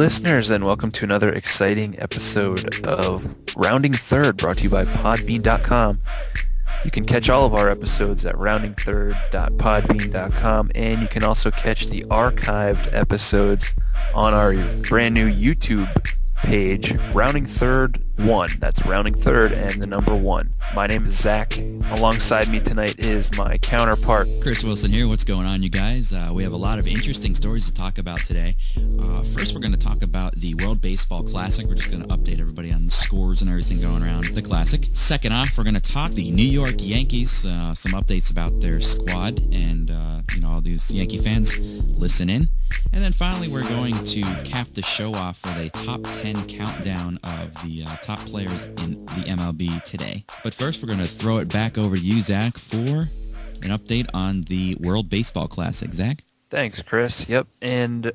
listeners, and welcome to another exciting episode of Rounding Third, brought to you by Podbean.com. You can catch all of our episodes at roundingthird.podbean.com, and you can also catch the archived episodes on our brand new YouTube page, Rounding Third 1. That's Rounding Third and the number 1. My name is Zach. Alongside me tonight is my counterpart, Chris Wilson here. What's going on, you guys? We have a lot of interesting stories to talk about today. First, we're going to talk about the World Baseball Classic. We're just going to update everybody on the scores and everything going around the Classic. Second off, we're going to talk the New York Yankees, some updates about their squad, and all these Yankee fans, listen in. And then finally, we're going to cap the show off with a top 10 countdown of the top players in the MLB today. But first, we're going to throw it back over to you, Zach, for an update on the World Baseball Classic. Zach? Thanks, Chris. Yep. And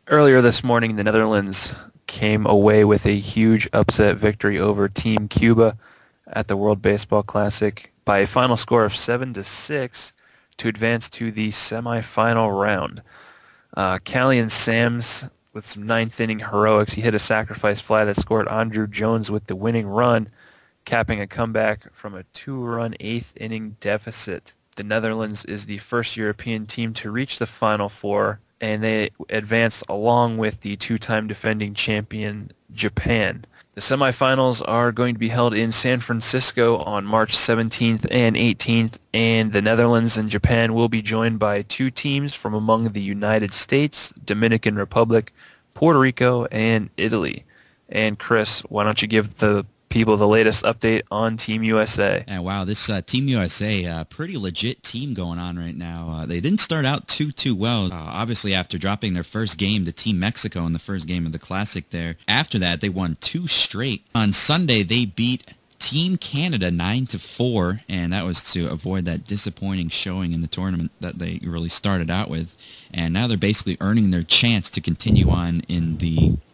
earlier this morning, the Netherlands came away with a huge upset victory over Team Cuba at the World Baseball Classic by a final score of 7-6 to advance to the semifinal round. Callian Sams with some ninth-inning heroics. He hit a sacrifice fly that scored Andrew Jones with the winning run, capping a comeback from a 2-run eighth-inning deficit. The Netherlands is the first European team to reach the Final Four, and they advanced along with the two-time defending champion Japan. The semifinals are going to be held in San Francisco on March 17th and 18th, and the Netherlands and Japan will be joined by two teams from among the United States, Dominican Republic, Puerto Rico, and Italy. And Chris, why don't you give the people the latest update on Team USA? And wow, this Team USA, pretty legit team going on right now. They didn't start out too well. Obviously, after dropping their first game to Team Mexico in the first game of the Classic there. After that, they won 2 straight. On Sunday, they beat Team Canada 9-4, and that was to avoid that disappointing showing in the tournament that they really started out with. And now they're basically earning their chance to continue on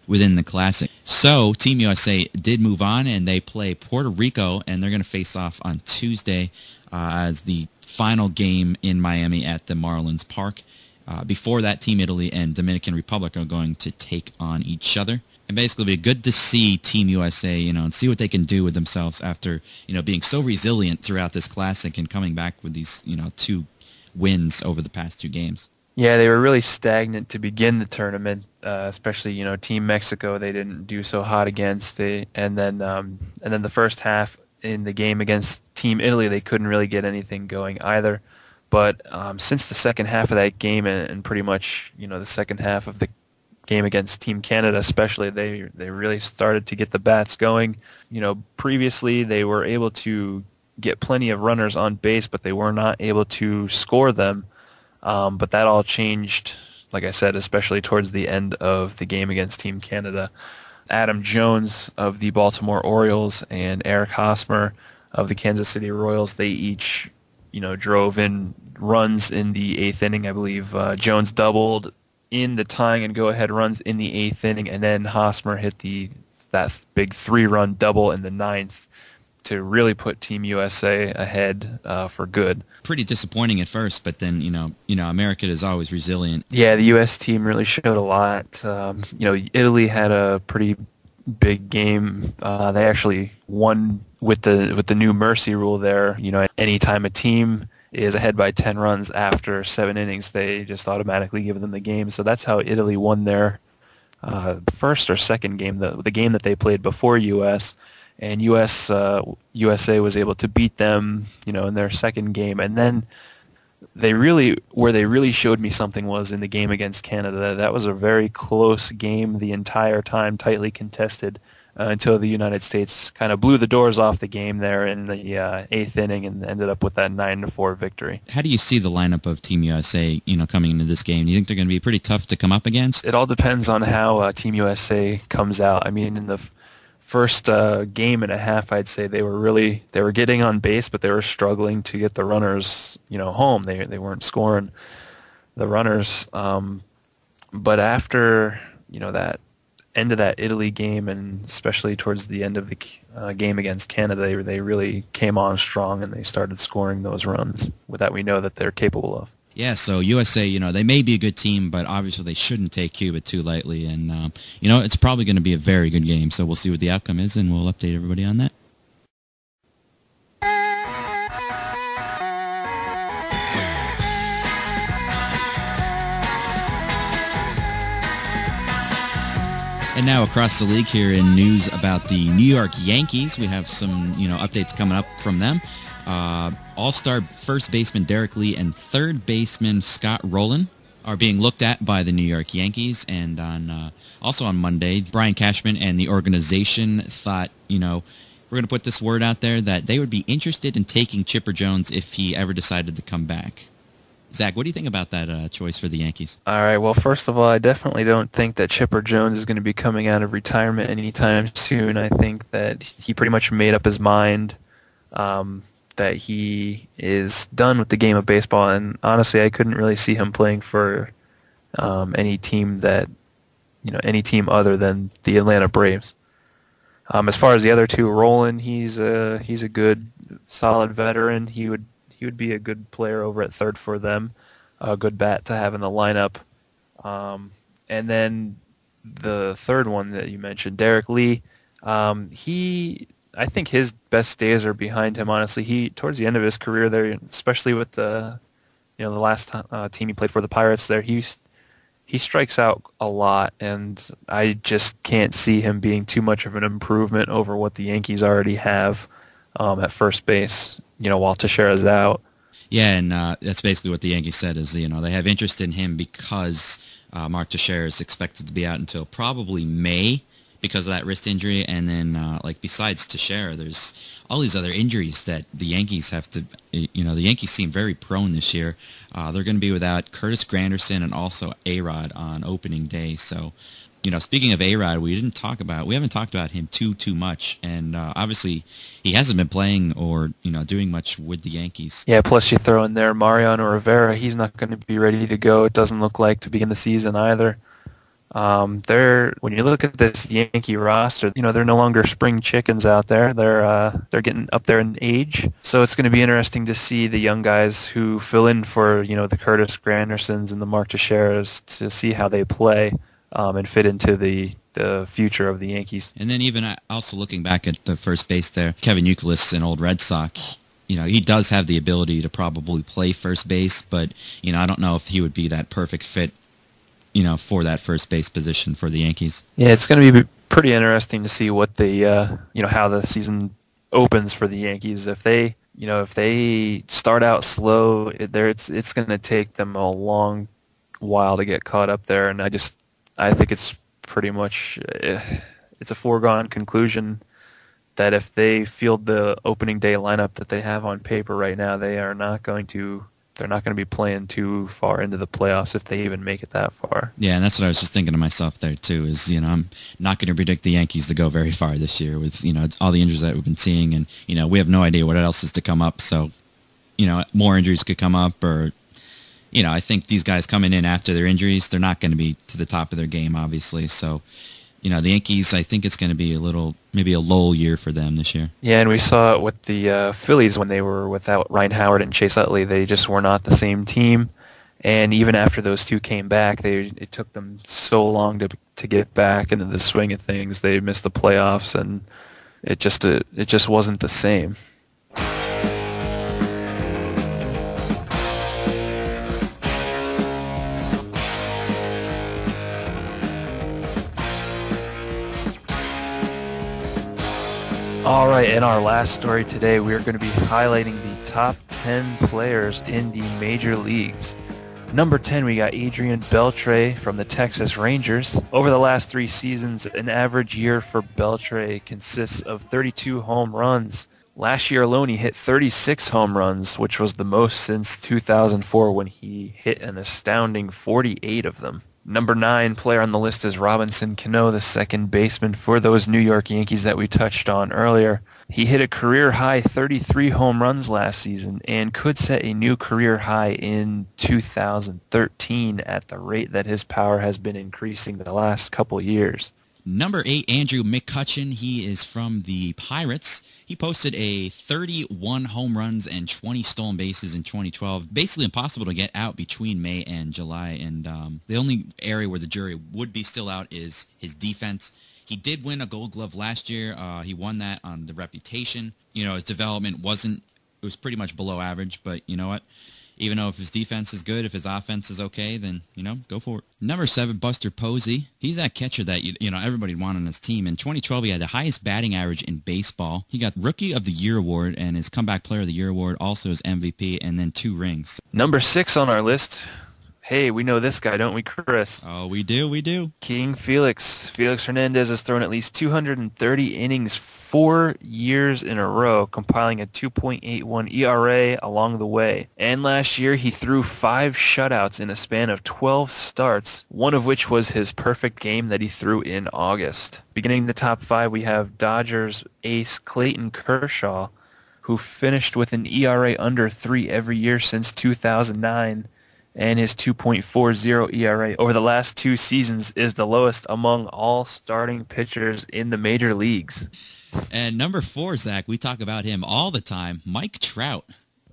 within the Classic. So Team USA did move on, and they play Puerto Rico, and they're going to face off on Tuesday as the final game in Miami at the Marlins Park. Before that, Team Italy and Dominican Republic are going to take on each other. And basically, it'll be good to see Team USA, and see what they can do with themselves after, being so resilient throughout this Classic and coming back with these, 2 wins over the past 2 games. Yeah, they were really stagnant to begin the tournament, especially Team Mexico. They didn't do so hot against and then the first half in the game against Team Italy, they couldn't really get anything going either. But since the second half of that game and pretty much the second half of the game against Team Canada, especially, they really started to get the bats going. Previously they were able to get plenty of runners on base, but they were not able to score them. But that all changed, like I said, especially towards the end of the game against Team Canada. Adam Jones of the Baltimore Orioles and Eric Hosmer of the Kansas City Royals, they each, drove in runs in the 8th inning. I believe Jones doubled in the tying and go-ahead runs in the 8th inning, and then Hosmer hit that big 3-run double in the 9th to really put Team USA ahead for good. Pretty disappointing at first, but then America is always resilient. Yeah, the U.S. team really showed a lot. Italy had a pretty big game. They actually won with the new mercy rule there. Anytime a team is ahead by 10 runs after 7 innings, they just automatically give them the game. So that's how Italy won their first or second game, the game that they played before U.S., and USA was able to beat them, in their second game. And then where they really showed me something was in the game against Canada. That was a very close game the entire time, tightly contested, until the United States kind of blew the doors off the game there in the 8th inning and ended up with that 9-4 victory. How do you see the lineup of Team USA, coming into this game? Do you think they're going to be pretty tough to come up against? It all depends on how Team USA comes out. I mean, in the first game and a half, I'd say they were getting on base, but they were struggling to get the runners, home. They weren't scoring the runners. But after, that end of that Italy game, and especially towards the end of the game against Canada, they really came on strong and they started scoring those runs that we know that they're capable of. Yeah, so USA, they may be a good team, but obviously they shouldn't take Cuba too lightly. And, it's probably going to be a very good game. So we'll see what the outcome is, and we'll update everybody on that. And now across the league here in news about the New York Yankees, we have some, updates coming up from them. All-star first baseman Derek Lee and third baseman Scott Rowland are being looked at by the New York Yankees. And also on Monday, Brian Cashman and the organization thought, we're going to put this word out there that they would be interested in taking Chipper Jones if he ever decided to come back. Zach, what do you think about that choice for the Yankees? All right, well, first of all, I definitely don't think that Chipper Jones is going to be coming out of retirement anytime soon. I think that he pretty much made up his mind that he is done with the game of baseball, and honestly, I couldn't really see him playing for any team other than the Atlanta Braves. As far as the other two, Roland, he's a good, solid veteran. He would be a good player over at third for them, a good bat to have in the lineup. And then the third one that you mentioned, Derek Lee, I think his best days are behind him. Honestly, he towards the end of his career there, especially with the last team he played for, the Pirates. There, he strikes out a lot, and I just can't see him being too much of an improvement over what the Yankees already have at first base. While Teixeira's out. Yeah, and that's basically what the Yankees said is, they have interest in him because Mark Teixeira is expected to be out until probably May because of that wrist injury. And then, besides Teixeira, there's all these other injuries that the Yankees have to, the Yankees seem very prone this year. They're going to be without Curtis Granderson and also A-Rod on opening day. So, speaking of A-Rod, we haven't talked about him too much, and obviously he hasn't been playing or doing much with the Yankees. Yeah, plus you throw in there Mariano Rivera. He's not going to be ready to go. It doesn't look like to begin the season either. When you look at this Yankee roster, they're no longer spring chickens out there. They're getting up there in age, so it's going to be interesting to see the young guys who fill in for the Curtis Grandersons and the Mark Teixeiras to see how they play. And fit into the future of the Yankees. And then even also looking back at the first base there, Kevin Youkilis, an old Red Sox, he does have the ability to probably play first base, but, I don't know if he would be that perfect fit, for that first base position for the Yankees. Yeah, it's going to be pretty interesting to see what how the season opens for the Yankees. If they start out slow, it's going to take them a long while to get caught up there, and I think it's pretty much it's a foregone conclusion that if they field the opening day lineup that they have on paper right now, they're not going to be playing too far into the playoffs if they even make it that far. Yeah, and that's what I was just thinking to myself there too. Is I'm not going to predict the Yankees to go very far this year with all the injuries that we've been seeing, and we have no idea what else is to come up. So more injuries could come up, or I think these guys coming in after their injuries, they're not going to be to the top of their game, obviously. So, the Yankees, I think it's going to be maybe a lull year for them this year. Yeah, and we saw it with the Phillies when they were without Ryan Howard and Chase Utley. They just were not the same team. And even after those two came back, it took them so long to get back into the swing of things. They missed the playoffs, and it just wasn't the same. All right, in our last story today, we are going to be highlighting the top 10 players in the major leagues. Number 10, we got Adrian Beltre from the Texas Rangers. Over the last 3 seasons, an average year for Beltre consists of 32 home runs. Last year alone, he hit 36 home runs, which was the most since 2004 when he hit an astounding 48 of them. Number 9 player on the list is Robinson Cano, the second baseman for those New York Yankees that we touched on earlier. He hit a career-high 33 home runs last season and could set a new career high in 2013 at the rate that his power has been increasing the last couple years. Number 8, Andrew McCutchen. He is from the Pirates. He posted a 31 home runs and 20 stolen bases in 2012. Basically impossible to get out between May and July. And the only area where the jury would be still out is his defense. He did win a Gold Glove last year. He won that on the reputation. His development it was pretty much below average, but you know what? Even though if his defense is good, if his offense is okay, then, go for it. Number 7, Buster Posey. He's that catcher that, everybody wanted on his team. In 2012, he had the highest batting average in baseball. He got Rookie of the Year award and his Comeback Player of the Year award, also his MVP, and then 2 rings. Number 6 on our list. Hey, we know this guy, don't we, Chris? Oh, we do. King Felix. Felix Hernandez has thrown at least 230 innings 4 years in a row, compiling a 2.81 ERA along the way. And last year, he threw 5 shutouts in a span of 12 starts, one of which was his perfect game that he threw in August. Beginning the top 5, we have Dodgers ace Clayton Kershaw, who finished with an ERA under 3 every year since 2009. And his 2.40 ERA over the last 2 seasons is the lowest among all starting pitchers in the major leagues. And number 4, Zach, we talk about him all the time, Mike Trout.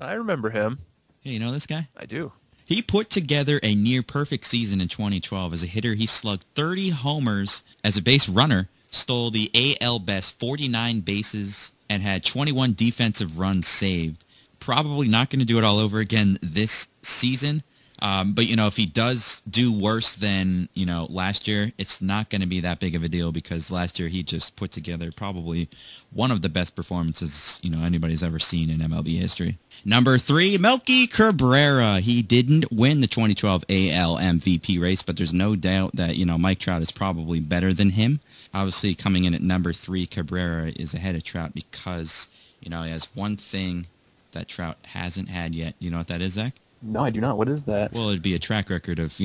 I remember him. Hey, you know this guy? I do. He put together a near-perfect season in 2012. As a hitter, he slugged 30 homers. As a base runner, stole the AL best 49 bases and had 21 defensive runs saved. Probably not going to do it all over again this season. But, if he does do worse than, last year, it's not going to be that big of a deal because last year he just put together probably one of the best performances, anybody's ever seen in MLB history. Number 3, Melky Cabrera. He didn't win the 2012 AL MVP race, but there's no doubt that, Mike Trout is probably better than him. Obviously, coming in at number 3, Cabrera is ahead of Trout because, he has one thing that Trout hasn't had yet. You know what that is, Zach? No, I do not. What is that? Well, it'd be a track record of,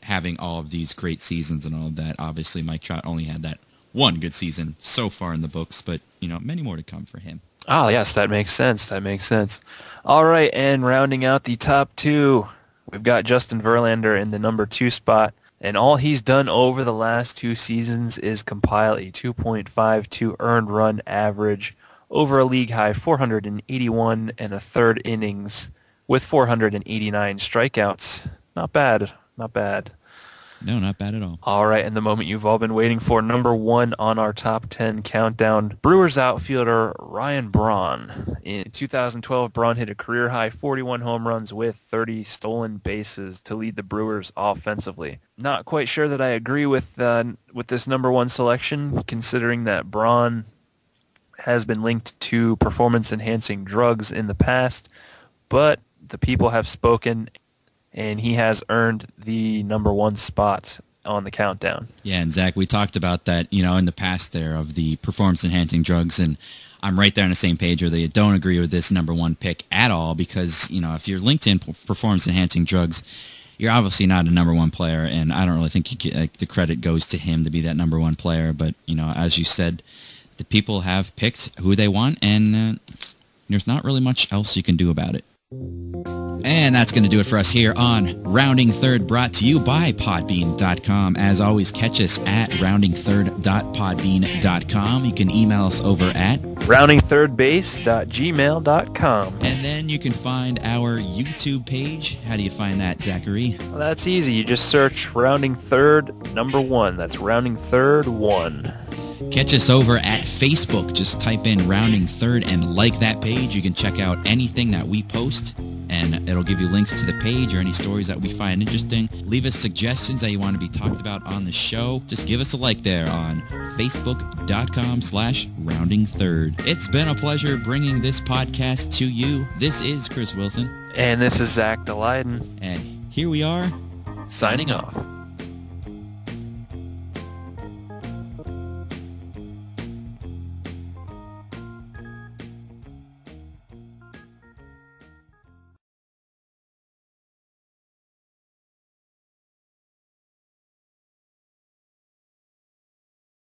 having all of these great seasons and all of that. Obviously, Mike Trout only had that one good season so far in the books, but, many more to come for him. Oh, yes, that makes sense. All right, and rounding out the top 2, we've got Justin Verlander in the number 2 spot, and all he's done over the last 2 seasons is compile a 2.52 earned run average over a league-high 481 and a third innings, with 489 strikeouts. Not bad. No, not bad at all. All right, and the moment you've all been waiting for, number 1 on our top 10 countdown, Brewers outfielder Ryan Braun. In 2012, Braun hit a career-high 41 home runs with 30 stolen bases to lead the Brewers offensively. Not quite sure that I agree with this number 1 selection, considering that Braun has been linked to performance-enhancing drugs in the past, but the people have spoken, and he has earned the number 1 spot on the countdown. Yeah, and Zach, we talked about that, in the past there of the performance-enhancing drugs, and I'm right there on the same page where they don't agree with this number 1 pick at all because, if you're linked in performance-enhancing drugs, you're obviously not a number 1 player, and I don't really think the credit goes to him to be that number 1 player. But, as you said, the people have picked who they want, and there's not really much else you can do about it. And that's going to do it for us here on Rounding Third, brought to you by Podbean.com. As always, catch us at roundingthird.podbean.com. You can email us over at roundingthirdbase.gmail.com. And then you can find our YouTube page. How do you find that, Zachary? Well, that's easy. You just search Rounding Third number 1. That's Rounding Third 1. Catch us over at Facebook. Just type in Rounding Third and like that page. You can check out anything that we post, and it'll give you links to the page or any stories that we find interesting. Leave us suggestions that you want to be talked about on the show. Just give us a like there on Facebook.com/Rounding Third. It's been a pleasure bringing this podcast to you. This is Chris Wilson. And this is Zach DeLayden. And here we are, signing off.